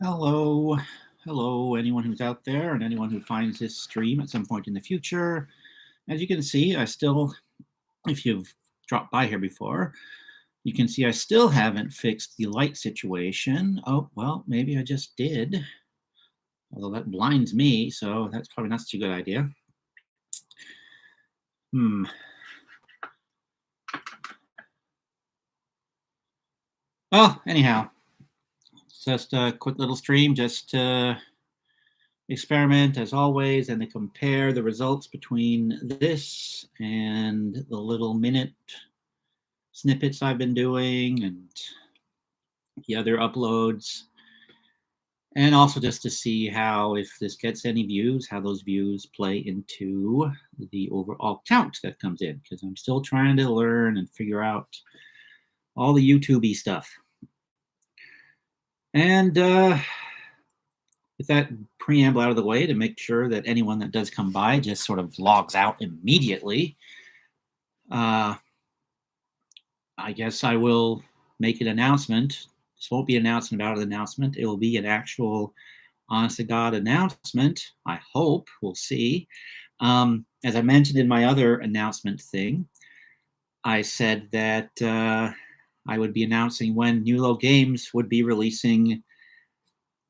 Hello, hello, anyone who's out there and anyone who finds this stream at some point in the future. As you can see, I still, if you've dropped by here before, you can see I still haven't fixed the light situation. Oh, well, maybe I just did, although that blinds me, so that's probably not such a good idea. Well, anyhow, it's just a quick little stream just to experiment as always and to compare the results between this and the little minute snippets I've been doing and the other uploads, and also just to see how, if this gets any views, how those views play into the overall count that comes in, because I'm still trying to learn and figure out all the YouTube-y stuff. And with that preamble out of the way, to make sure that anyone that does come by just sort of logs out immediately, I guess I will make an announcement. This won't be an announcement about an announcement. It will be an actual honest-to-God announcement, I hope. We'll see. As I mentioned in my other announcement thing, I said that I would be announcing when Nulo Games would be releasing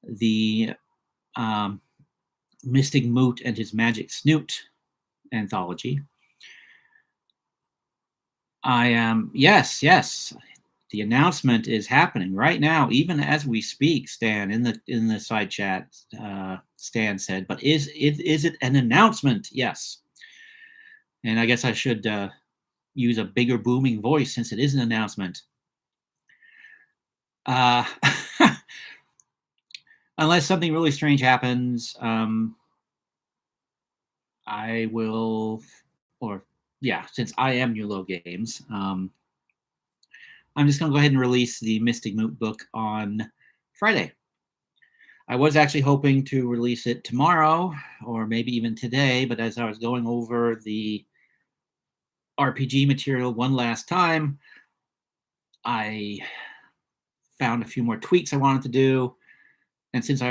the Mystic Moot and His Magic Snoot anthology. Yes, the announcement is happening right now, even as we speak. Stan in the side chat, Stan said, "But is it an announcement?" Yes, and I guess I should use a bigger booming voice since it is an announcement. Unless something really strange happens, I will, or yeah, since I am Nulo Games, I'm just going to go ahead and release the Mystic Moot book on Friday. I was actually hoping to release it tomorrow or maybe even today, but as I was going over the RPG material one last time, I found a few more tweaks I wanted to do. And since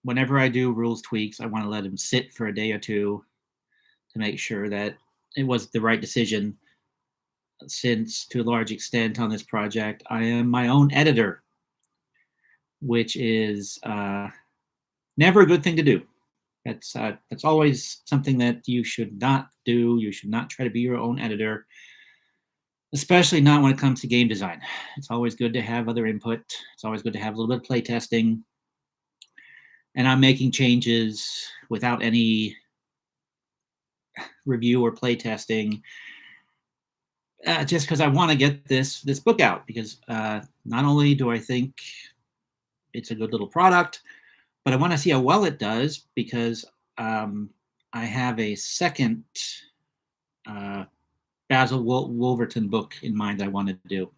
whenever I do rules tweaks, I want to let them sit for a day or two to make sure that it was the right decision. Since to a large extent on this project, I am my own editor, which is never a good thing to do. That's always something that you should not do. You should not try to be your own editor, especially not when it comes to game design. It's always good to have other input. It's always good to have a little bit of play testing. And I'm making changes without any review or play testing, just because I want to get this book out. Because not only do I think it's a good little product, but I want to see how well it does, because I have a second Basil Wolverton book in mind I want to do,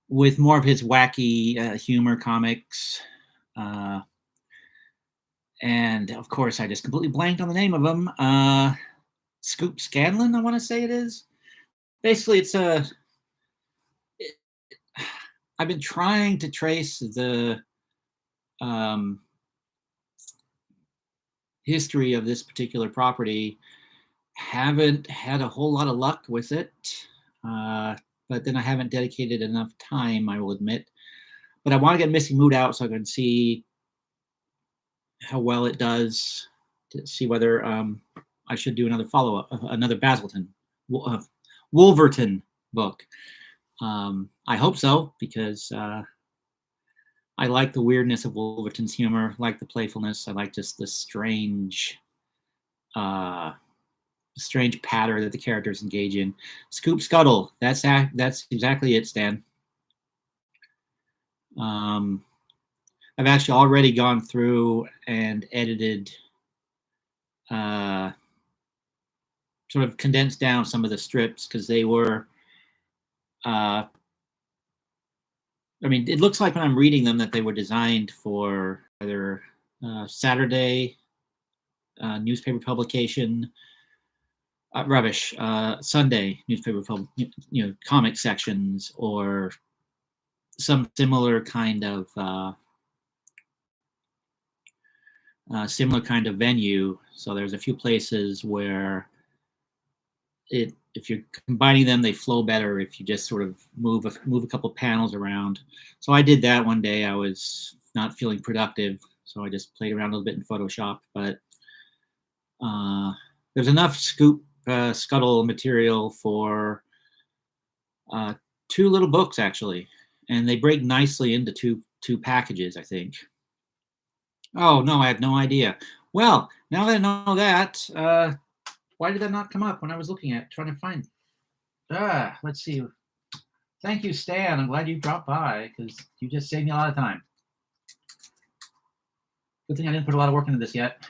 with more of his wacky humor comics. And of course, I just completely blanked on the name of him. Scoop Scanlon, I want to say it is. Basically, I've been trying to trace the history of this particular property. Haven't had a whole lot of luck with it, but then I haven't dedicated enough time, I will admit. But I want to get Missing Moot out so I can see how well it does, to see whether I should do another follow-up, another Wolverton book. I hope so, because I like the weirdness of Wolverton's humor, I like the playfulness, I like just the strange patter that the characters engage in. Scoop Scuttle, that's exactly it, Stan. I've actually already gone through and edited, sort of condensed down some of the strips, because they were, I mean, it looks like when I'm reading them that they were designed for either Saturday newspaper publication, Sunday newspaper comic sections, or some similar kind of similar kind of venue. So there's a few places where if you're combining them, they flow better if you just sort of move a couple panels around. So I did that one day. I was not feeling productive, so I just played around a little bit in Photoshop. But there's enough scuttle material for 2 little books actually, and they break nicely into two packages, I think. Oh no, I had no idea. Well, now that I know that, why did that not come up when I was looking at trying to find? Let's see. Thank you, Stan. I'm glad you dropped by because you just saved me a lot of time. Good thing I didn't put a lot of work into this yet.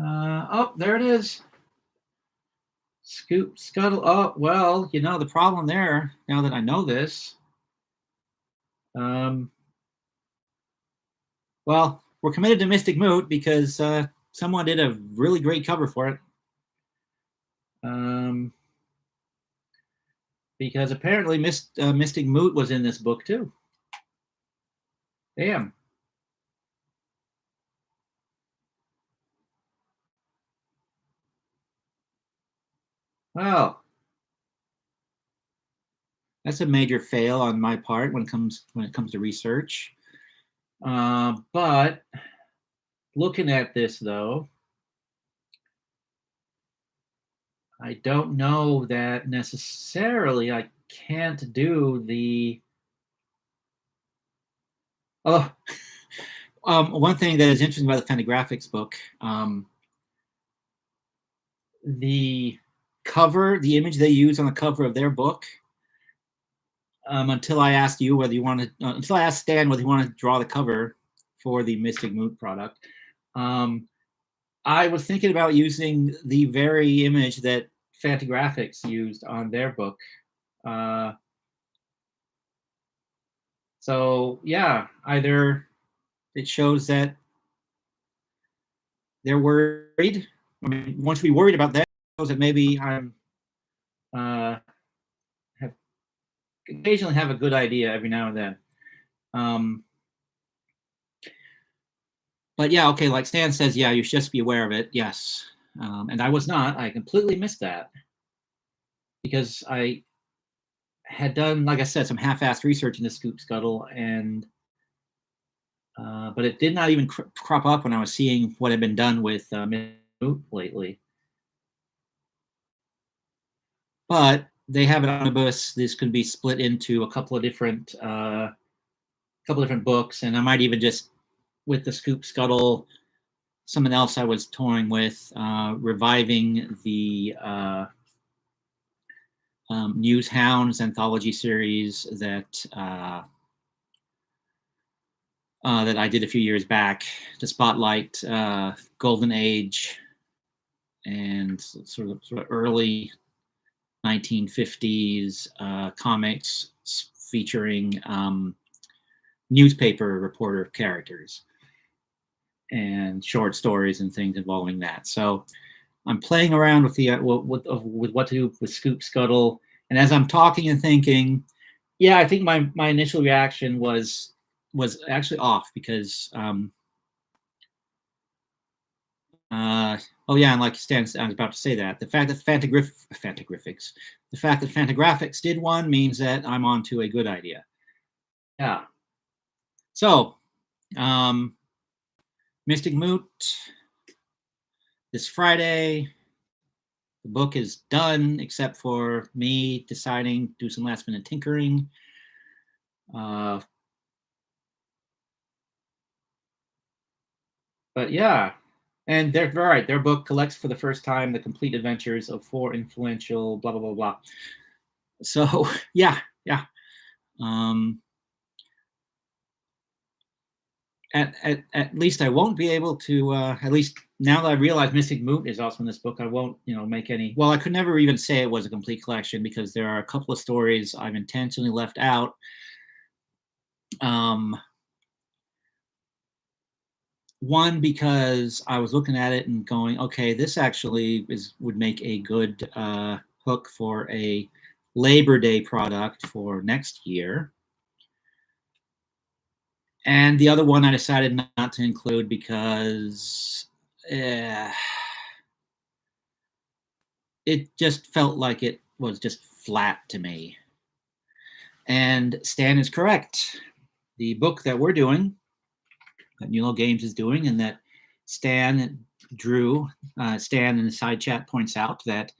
Oh, there it is. Scoop, scuttle. Oh, well, the problem there, now that I know this, well, we're committed to Mystic Moot because someone did a really great cover for it. Because apparently Mystic Moot was in this book too. Damn. Well, that's a major fail on my part when it comes to research. But looking at this though, I don't know that necessarily I can't do the. Oh, one thing that is interesting about the Fantagraphics book, the cover, the image they use on the cover of their book. Until I asked you whether you wanted, until I asked Stan whether he wanted to draw the cover for the Mystic Moot product, I was thinking about using the very image that Fantagraphics used on their book. So yeah, either it shows that they're worried. I mean, once we worried about that, it shows that maybe I'm occasionally have a good idea every now and then. But yeah, okay, like Stan says, yeah, you should just be aware of it. Yes. And I was not. I completely missed that because I had done, like I said, some half-assed research into Scoop Scuttle, and but it did not even crop up when I was seeing what had been done with Moot lately. But they have an omnibus. This could be split into a couple of different books, and I might even just, with the Scoop Scuttle, something else I was toying with, reviving the News Hounds anthology series that that I did a few years back to spotlight Golden Age and sort of early 1950s comics featuring newspaper reporter characters and short stories and things involving that. So I'm playing around with the with what to do with Scoop Scuttle, and as I'm talking and thinking, yeah, I think my initial reaction was actually off because oh yeah, and like Stan, I was about to say that the fact that Fantagraphics did one means that I'm on to a good idea. Yeah. So, Mystic Moot this Friday. The book is done, except for me deciding to do some last minute tinkering. But yeah, and they're right. Their book collects for the first time the complete adventures of 4 influential blah blah blah blah. So yeah. At least I won't be able to. At least now that I realize Mystic Moot is also in this book, I won't make any. Well, I could never even say it was a complete collection because there are a couple of stories I've intentionally left out. One, because I was looking at it and going, okay, this actually would make a good hook for a Labor Day product for next year. And the other one I decided not to include because it just felt like it was just flat to me. And Stan is correct. The book that we're doing, that Nulo Games is doing, and that Stan drew, Stan in the side chat points out that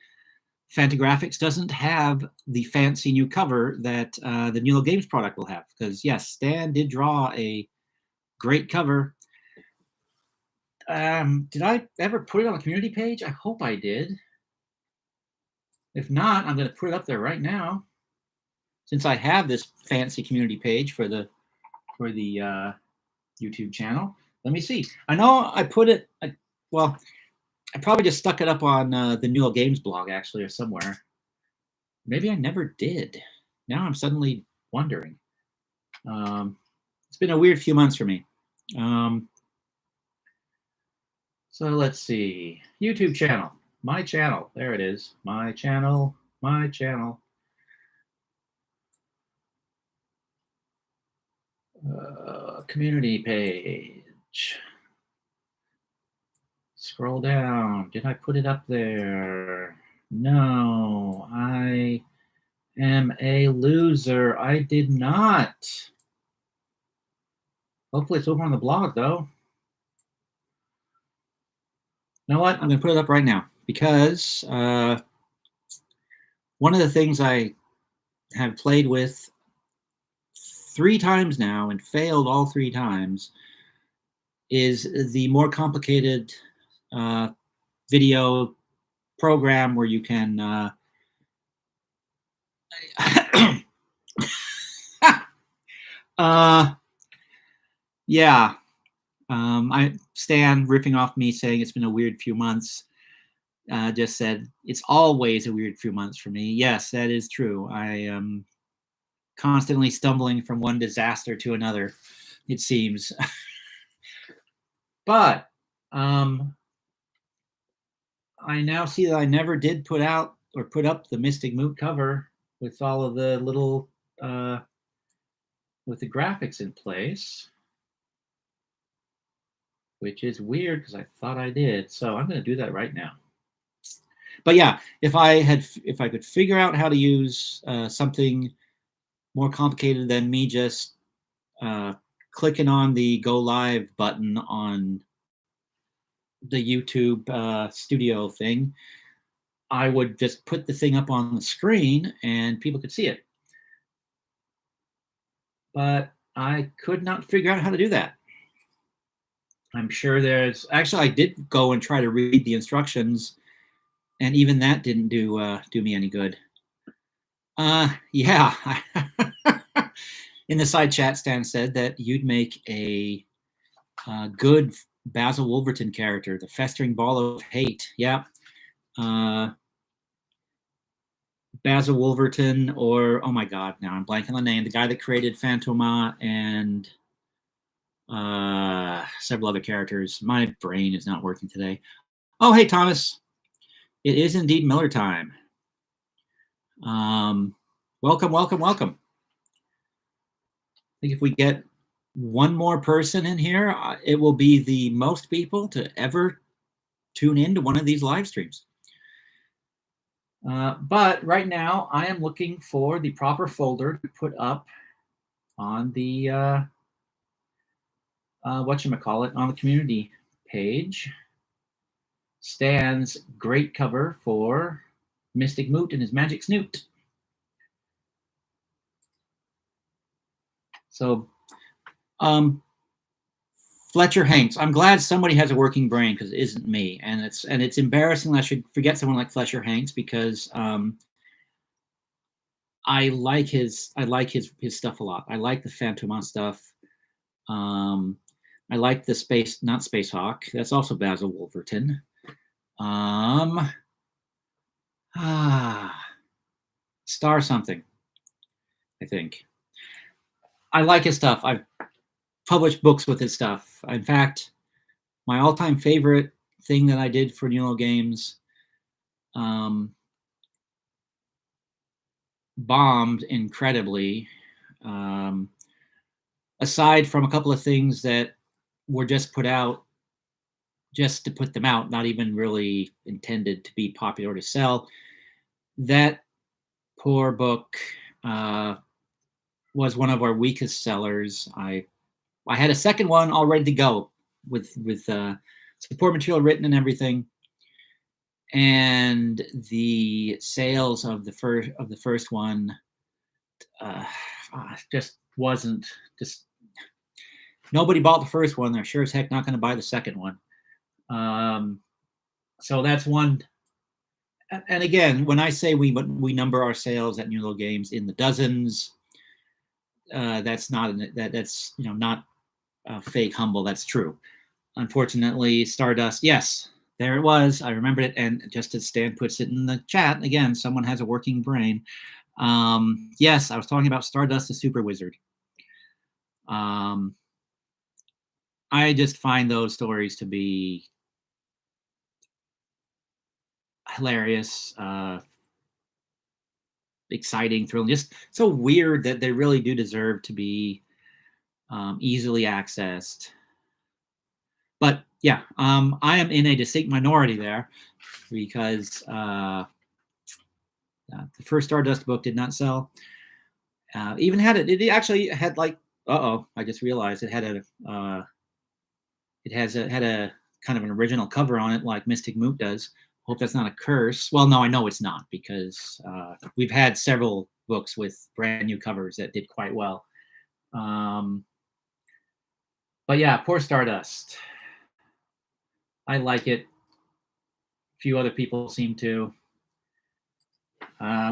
Fantagraphics doesn't have the fancy new cover that the Nulo Games product will have. Because yes, Stan did draw a great cover. Did I ever put it on the community page? I hope I did. If not, I'm going to put it up there right now, since I have this fancy community page for the YouTube channel. Let me see. I know I put it. Well, I probably just stuck it up on the Nulo Games blog, actually, or somewhere. Maybe I never did. Now I'm suddenly wondering. It's been a weird few months for me. So let's see. YouTube channel. My channel. There it is. My channel. My channel. Community page. Scroll down. Did I put it up there? No, I am a loser. I did not. Hopefully it's over on the blog, though. You know what? I'm going to put it up right now because one of the things I have played with 3 times now and failed all 3 times is the more complicated video program where you can yeah. I Stan ripping off me saying it's been a weird few months. Just said it's always a weird few months for me. Yes, that is true. I am constantly stumbling from one disaster to another, it seems. But I now see that I never did put out or put up the Mystic Moot cover with all of the little with the graphics in place, which is weird because I thought I did. So I'm going to do that right now. But yeah, if I could figure out how to use something more complicated than me just clicking on the go live button on the YouTube studio thing, I would just put the thing up on the screen and people could see it. But I could not figure out how to do that. I'm sure there's actually I did go and try to read the instructions, and even that didn't do me any good. Yeah. In the side chat, Stan said that you'd make a good Basil Wolverton character, the festering ball of hate. Yeah. Basil Wolverton, or oh my god, now I'm blanking on the name. The guy that created Phantoma and several other characters. My brain is not working today. Oh, hey Thomas, it is indeed Miller time. Welcome, welcome, welcome. I think if we get one more person in here, it will be the most people to ever tune into one of these live streams. But right now, I am looking for the proper folder to put up on the whatchamacallit, on the community page. Stan's great cover for Mystic Moot and his Magic Snoot. So, Fletcher Hanks. I'm glad somebody has a working brain because it isn't me, and it's embarrassing that I should forget someone like Fletcher Hanks because I like his stuff a lot. I like the Phantoma stuff. I like the not Space Hawk. That's also Basil Wolverton. Star something, I think. I like his stuff. I've published books with his stuff. In fact, my all-time favorite thing that I did for Nulo Games bombed incredibly. aside from a couple of things that were just put out just to put them out, not even really intended to be popular or to sell, that poor book was one of our weakest sellers. I had a second one all ready to go with support material written and everything, and the sales of the first one just wasn't just. Nobody bought the first one. They're sure as heck not going to buy the second one. So that's one. And again, when I say we number our sales at New Little Games in the dozens, that's not that's not fake humble. That's true. Unfortunately, Stardust, yes, there it was. I remembered it, and just as Stan puts it in the chat again, someone has a working brain. Yes, I was talking about Stardust the Super Wizard. I just find those stories to be hilarious, exciting, thrilling, just so weird that they really do deserve to be easily accessed. But yeah, I am in a distinct minority there because the first Stardust book did not sell. Even had it actually had like, I just realized it had had a kind of an original cover on it like Mystic Moot does. Hope that's not a curse. Well, no, I know it's not because we've had several books with brand new covers that did quite well. But yeah, poor Stardust. I like it. A few other people seem to,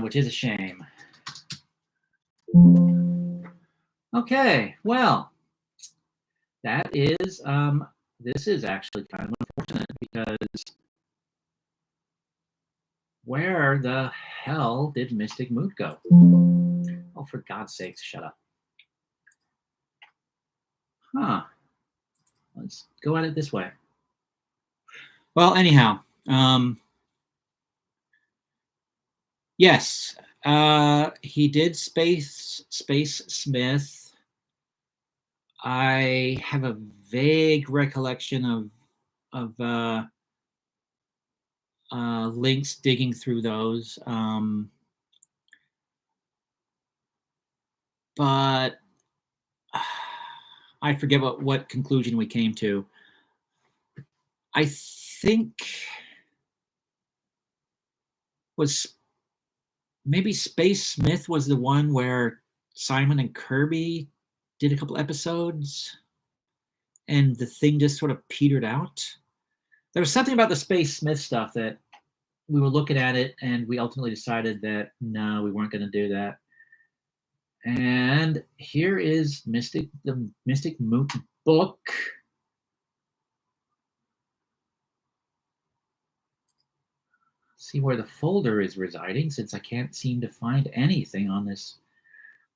which is a shame. Okay, well, that is, this is actually kind of unfortunate because where the hell did Mystic Moot go? Oh, for God's sakes, shut up. Huh. Let's go at it this way. Well, anyhow, yes, he did Space Smith. I have a vague recollection of links digging through those, but I forget what conclusion we came to. I think was maybe Space Smith was the one where Simon and Kirby did a couple episodes and the thing just sort of petered out. There was something about the Space Smith stuff that we were looking at it and we ultimately decided that no, we weren't going to do that. And here is the Mystic Moot book. See where the folder is residing since I can't seem to find anything on this.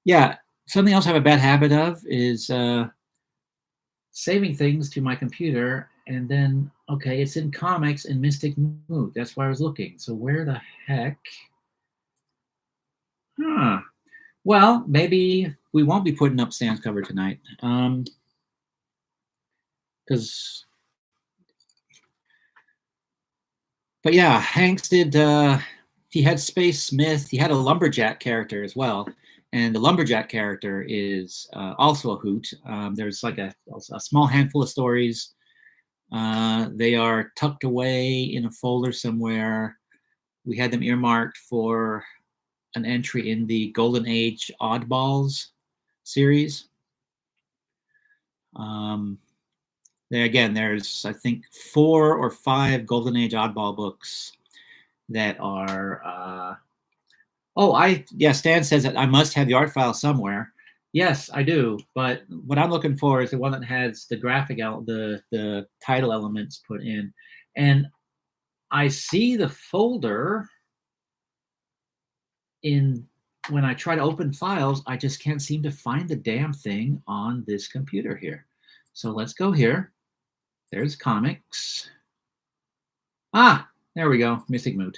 Yeah, something else I have a bad habit of is saving things to my computer and then, okay, it's in comics in Mystic Moot. That's why I was looking. So where the heck? Huh. Well, maybe we won't be putting up Stan's cover tonight. Because but yeah, Hanks did. He had Space Smith. He had a lumberjack character as well, and the lumberjack character is also a hoot. There's like a small handful of stories. They are tucked away in a folder somewhere. We had them earmarked for an entry in the Golden Age Oddballs series. There's I think 4 or 5 Golden Age Oddball books that are. Stan says that I must have the art file somewhere. Yes, I do. But what I'm looking for is the one that has the graphic the title elements put in, and I see the folder in. When I try to open files, I just can't seem to find the damn thing on this computer here. So let's go here. There's comics. Ah, there we go. Mystic Moot.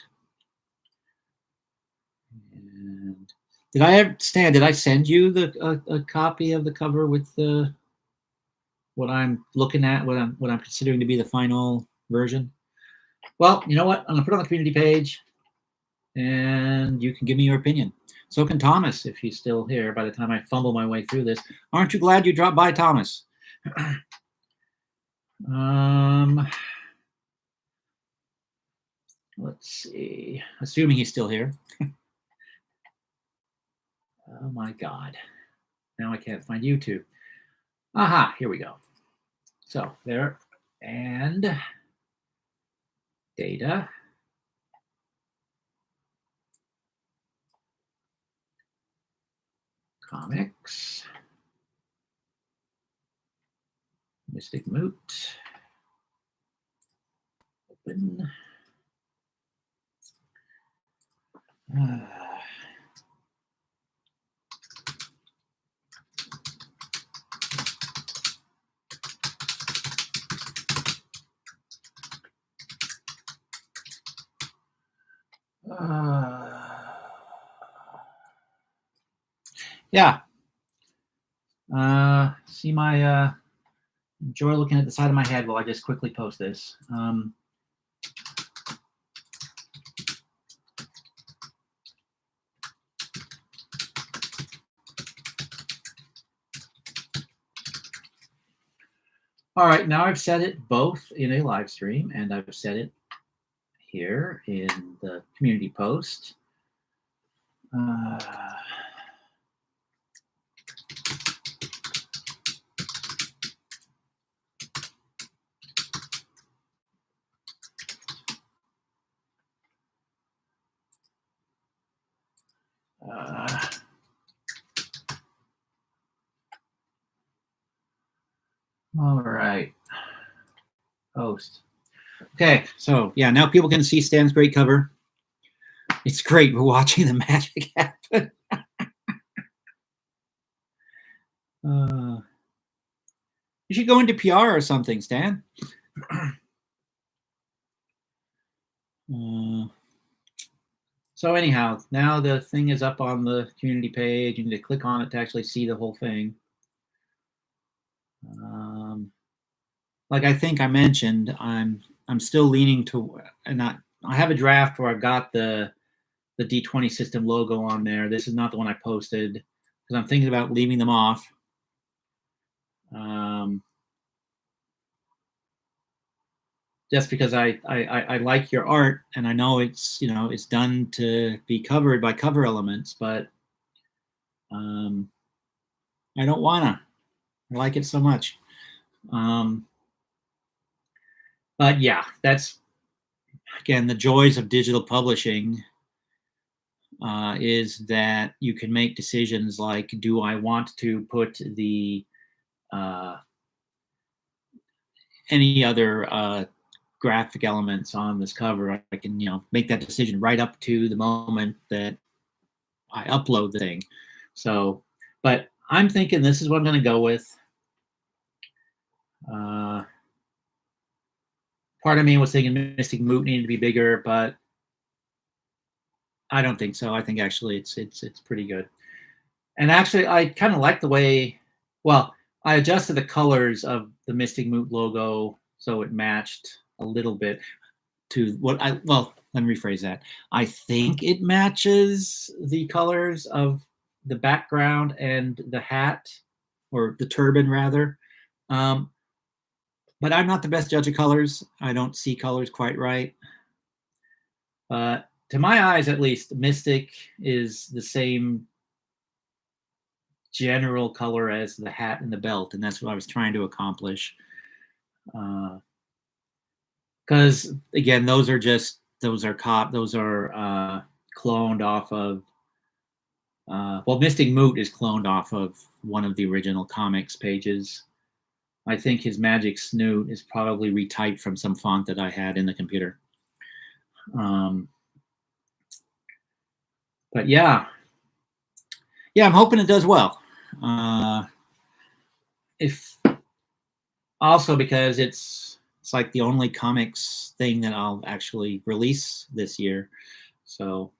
And Stan, did I send you a copy of the cover with the what I'm looking at, what I'm considering to be the final version? Well, you know what? I'm gonna put it on the community page, and you can give me your opinion. So can Thomas, if he's still here by the time I fumble my way through this. Aren't you glad you dropped by, Thomas? Let's see. Assuming he's still here. Oh my God. Now I can't find YouTube. Aha, here we go. So there, and data. Comics. Mystic Moot. Open. Yeah. See my enjoy looking at the side of my head while I just quickly post this. All right, now I've said it both in a live stream and I've said it here in the community post. All right. Post. Okay, so yeah, now people can see Stan's great cover. It's great. We're watching the magic happen. You should go into PR or something, Stan. So anyhow, now the thing is up on the community page. You need to click on it to actually see the whole thing. Like I think I mentioned, I'm still leaning to, and I have a draft where I've got the D20 system logo on there. This is not the one I posted because I'm thinking about leaving them off. Just because I like your art and I know it's it's done to be covered by cover elements, but I don't wanna. I like it so much. But yeah, that's again the joys of digital publishing. Is that you can make decisions like, do I want to put the any other graphic elements on this cover? I can make that decision right up to the moment that I upload the thing. So, but I'm thinking this is what I'm going to go with. Part of me was thinking Mystic Moot needed to be bigger, but I don't think so. I think actually it's pretty good. And actually, I kind of like the way. Well, I adjusted the colors of the Mystic Moot logo so it matched a little bit to what I. Well, let me rephrase that. I think it matches the colors of the background and the hat, or the turban rather. But I'm not the best judge of colors. I don't see colors quite right. But to my eyes, at least, Mystic is the same general color as the hat and the belt, and that's what I was trying to accomplish. Because again, those are cloned off of. Well, Mystic Moot is cloned off of one of the original comics pages. I think his Magic Snoot is probably retyped from some font that I had in the computer. But yeah, I'm hoping it does well. If also because it's like the only comics thing that I'll actually release this year, so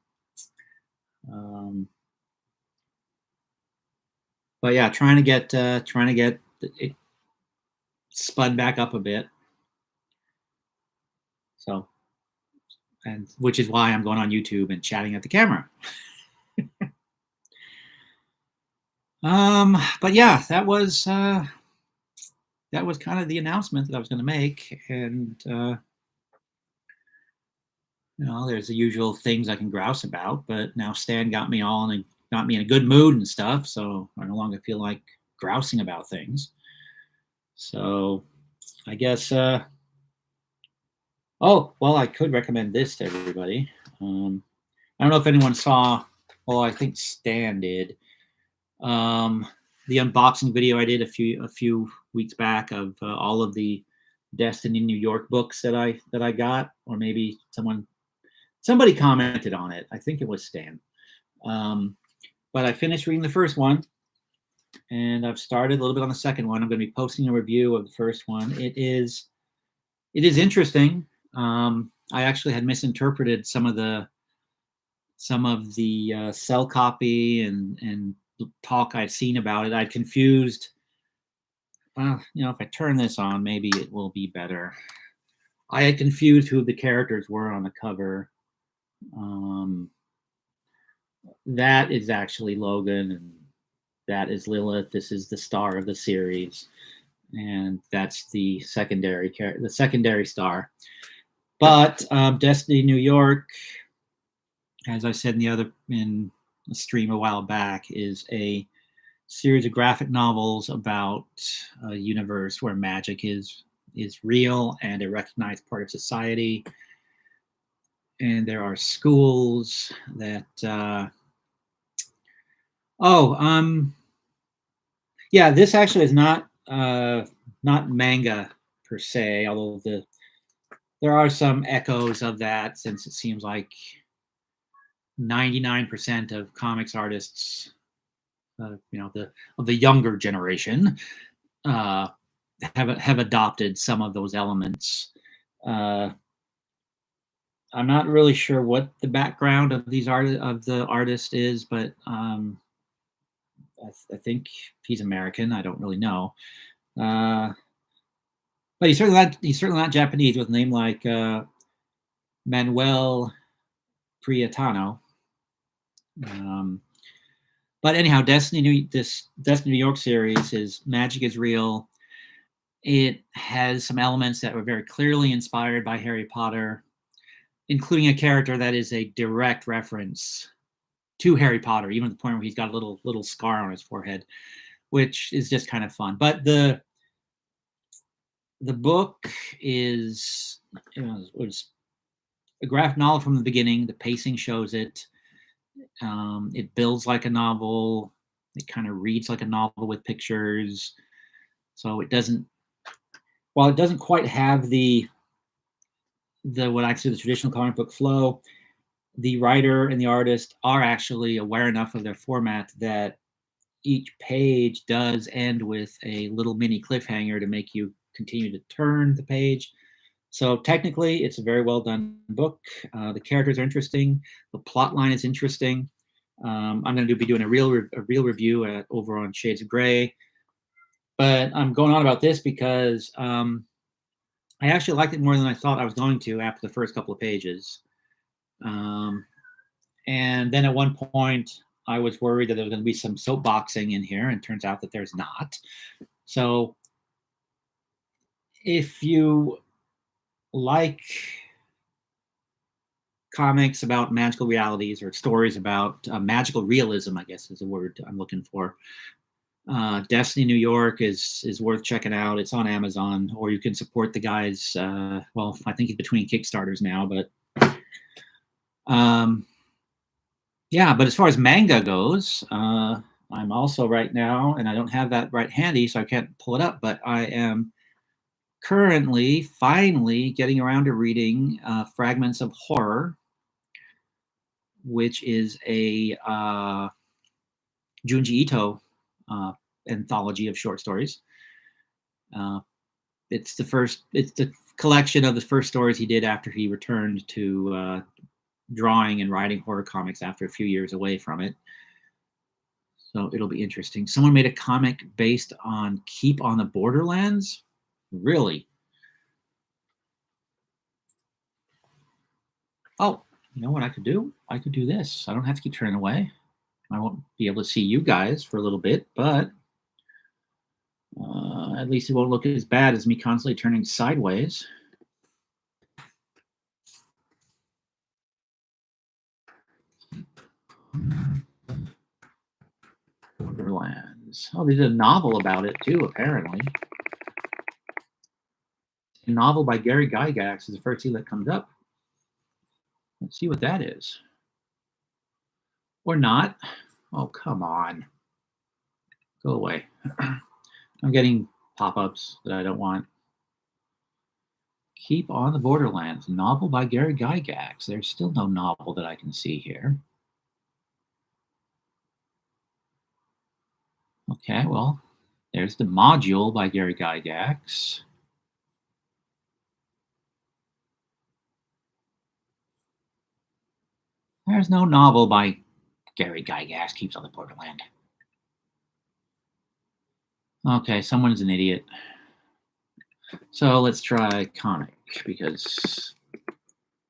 But yeah, trying to get it spun back up a bit. So, and which is why I'm going on YouTube and chatting at the camera. But yeah, that was kind of the announcement that I was going to make, and there's the usual things I can grouse about, but now Stan got me in a good mood and stuff, so I no longer feel like grousing about things. So I guess oh, well, I could recommend this to everybody. I don't know if anyone saw, well, I think Stan did, the unboxing video I did a few weeks back of all of the Destiny New York books that I got, or maybe somebody commented on it. I think it was Stan. But I finished reading the first one, and I've started a little bit on the second one. I'm going to be posting a review of the first one. It is interesting. I actually had misinterpreted some of the cell copy and talk I'd seen about it. I'd confused. If I turn this on, maybe it will be better. I had confused who the characters were on the cover. That is actually Logan, and that is Lilith. This is the star of the series, and that's the secondary star. But Destiny New York, as I said in a stream a while back, is a series of graphic novels about a universe where magic is real and a recognized part of society. And there are schools that yeah, this actually is not manga per se, although there are some echoes of that, since it seems like 99% of comics artists, of the younger generation, have adopted some of those elements. I'm not really sure what the background of the artist is, but I think he's American. I don't really know, but he's certainly not Japanese, with a name like Manuel Priatano. But anyhow, Destiny New York series is magic is real. It has some elements that were very clearly inspired by Harry Potter, including a character that is a direct reference to Harry Potter, even to the point where he's got a little scar on his forehead, which is just kind of fun. But the book was a graphic novel from the beginning. The pacing shows it. It builds like a novel. It kind of reads like a novel with pictures. So it doesn't quite have the what I consider the traditional comic book flow, the writer and the artist are actually aware enough of their format that each page does end with a little mini cliffhanger to make you continue to turn the page. So technically, it's a very well done book. The characters are interesting. The plot line is interesting. I'm going to be doing a real review over on Shades of Grey. But I'm going on about this because I actually liked it more than I thought I was going to after the first couple of pages. And then at one point, I was worried that there was going to be some soapboxing in here, and it turns out that there's not. So if you like comics about magical realities, or stories about magical realism, I guess is the word I'm looking for, Destiny New York is worth checking out. It's on Amazon, or you can support the guys. Well, I think he's between Kickstarters now, but yeah. But as far as manga goes, I'm also right now, and I don't have that right handy, so I can't pull it up, but I am currently finally getting around to reading Fragments of Horror, which is a Junji Ito anthology of short stories. It's the collection of the first stories he did after he returned to drawing and writing horror comics after a few years away from it. So it'll be interesting. Someone made a comic based on Keep on the Borderlands? Really? Oh, you know what I could do? I could do this. I don't have to keep turning away. I won't be able to see you guys for a little bit, but at least it won't look as bad as me constantly turning sideways. Borderlands. Oh, they did a novel about it too, apparently. A novel by Gary Gygax is the first thing that comes up. Let's see what that is. Or not. Oh, come on. Go away. I'm getting pop-ups that I don't want. Keep on the Borderlands, novel by Gary Gygax. There's still no novel that I can see here. Okay, well, there's the module by Gary Gygax. There's no novel by Gary Gygax keeps on the Borderland. Okay, someone's an idiot. So let's try comic because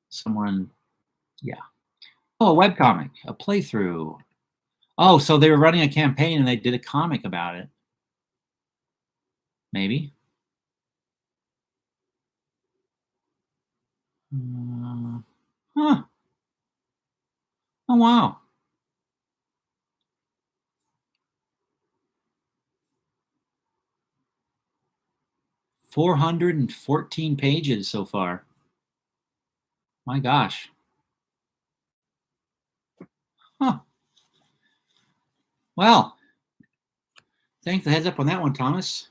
someone, yeah. Oh, a webcomic, a playthrough. Oh, so they were running a campaign and they did a comic about it. Maybe. Huh. Oh, wow. 414 pages so far. My gosh. Huh. Well, thanks for the heads up on that one, Thomas.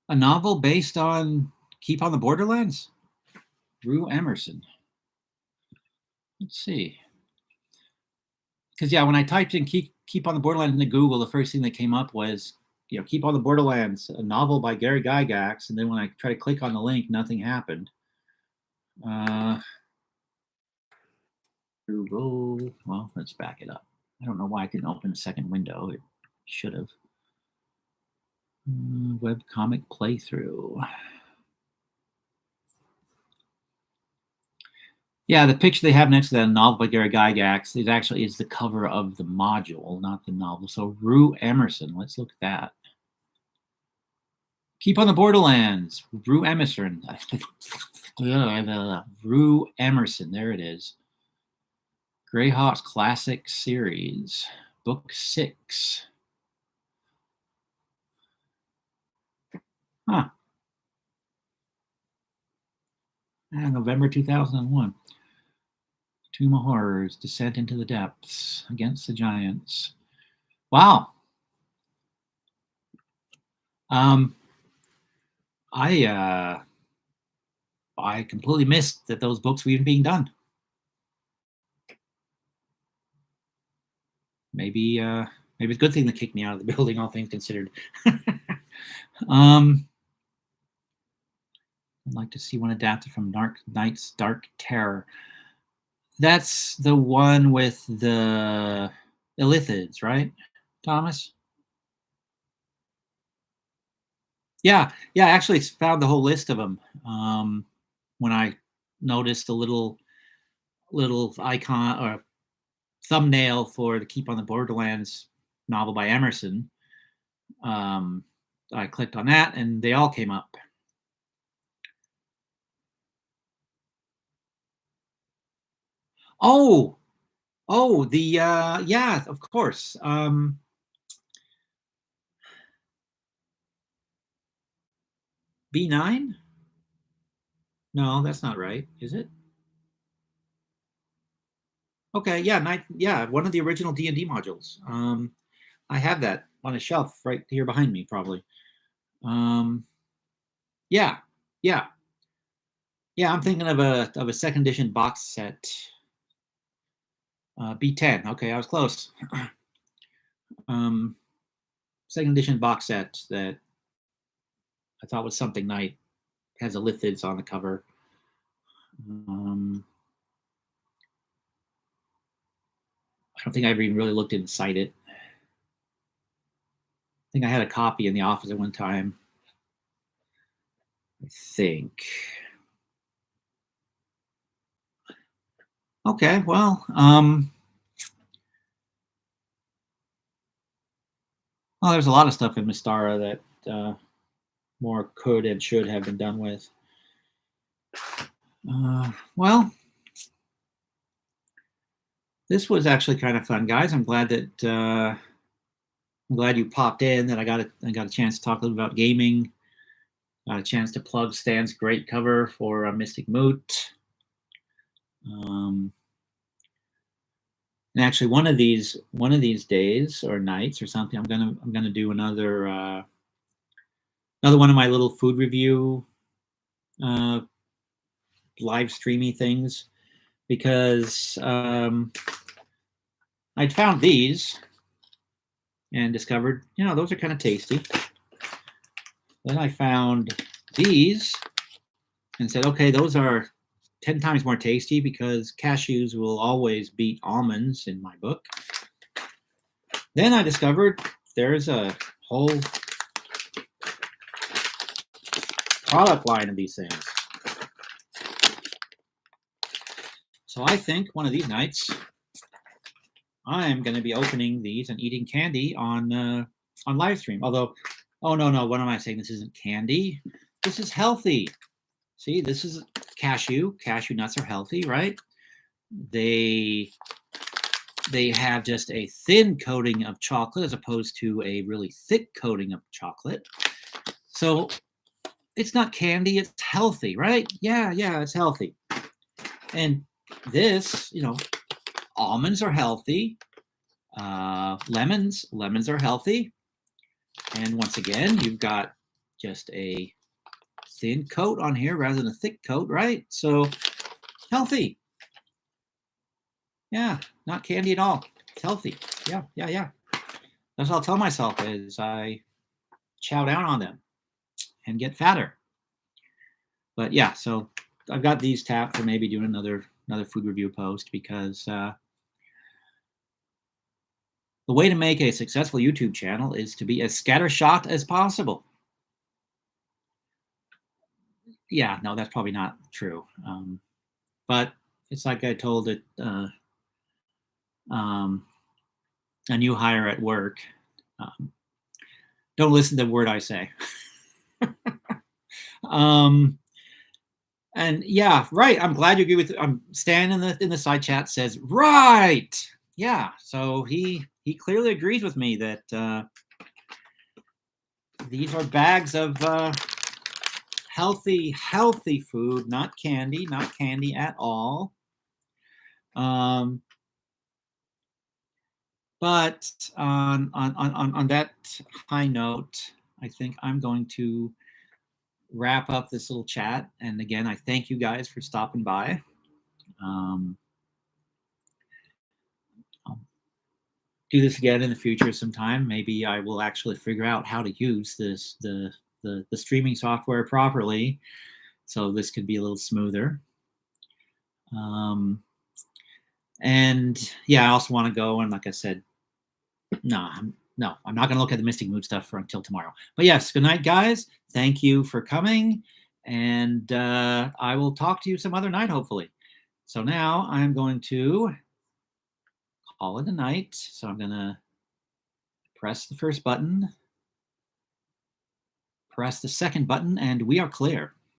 A novel based on Keep on the Borderlands? Rue Emerson. Let's see. Because, yeah, when I typed in Keep on the Borderlands into Google, the first thing that came up was, Keep on the Borderlands, a novel by Gary Gygax. And then when I try to click on the link, nothing happened. Google. Well, let's back it up. I don't know why I didn't open a second window. It should have. Webcomic playthrough. Yeah, the picture they have next to that novel by Gary Gygax is the cover of the module, not the novel. So Rue Emerson, let's look at that. Keep on the Borderlands, Rue Emerson. Rue Emerson, there it is. Greyhawk's Classic Series, Book 6. Huh. November 2001. Tomb of Horrors, Descent into the Depths, Against the Giants. Wow. I completely missed that those books were even being done. Maybe it's a good thing they kicked me out of the building, all things considered. I'd like to see one adapted from Knight's Dark Terror. That's the one with the Illithids, right, Thomas? Yeah, I actually found the whole list of them when I noticed the little icon or thumbnail for the Keep on the Borderlands novel by Emerson. I clicked on that, and they all came up. Oh, the yeah, of course. B9? No, that's not right, is it? Okay, yeah, one of the original D&D modules. I have that on a shelf right here behind me, probably. Yeah. I'm thinking of a second edition box set. B10. Okay, I was close. second edition box set that I thought was something nice. It has a lithids on the cover. I don't think I ever even really looked inside it. I think I had a copy in the office at one time. I think. Okay, well, there's a lot of stuff in Mystara that more could and should have been done with. Well, this was actually kind of fun, guys. I'm glad that I'm glad you popped in. That I got a chance to talk a little about gaming. Got a chance to plug Stan's great cover for Mystic Moot. And actually, one of these days or nights or something, I'm gonna do another one of my little food review live streamy things, because I'd found these and discovered, those are kind of tasty. Then I found these and said, okay, those are 10 times more tasty, because cashews will always beat almonds in my book. Then I discovered there's a whole product line of these things. So I think one of these nights I'm going to be opening these and eating candy on live stream. Although, oh no, what am I saying? This isn't candy. This is healthy. See, this is cashew. Cashew nuts are healthy, right? They have just a thin coating of chocolate as opposed to a really thick coating of chocolate. So it's not candy, it's healthy, right? Yeah, it's healthy. And this, almonds are healthy. Lemons are healthy. And once again, you've got just a thin coat on here rather than a thick coat, right? So healthy. Yeah, not candy at all. It's healthy. Yeah. That's what I'll tell myself as I chow down on them and get fatter. But yeah, so I've got these tapped for maybe doing another food review post, because the way to make a successful YouTube channel is to be as scattershot as possible. Yeah, no, that's probably not true. But it's like I told it a new hire at work. Don't listen to the word I say. And yeah, right. I'm glad you agree with. Stan in the side chat says right. Yeah, so he clearly agrees with me that these are bags of healthy food, not candy at all. But on that high note, I think I'm going to wrap up this little chat. And again, I thank you guys for stopping by. I'll do this again in the future sometime. Maybe I will actually figure out how to use the streaming software properly, so this could be a little smoother. And yeah, I also want to go, and like I said, I'm not going to look at the Mystic Moot stuff until tomorrow. But yes, good night, guys. Thank you for coming, and I will talk to you some other night, hopefully. So now I'm going to call it a night. So I'm going to press the first button, press the second button, and we are clear.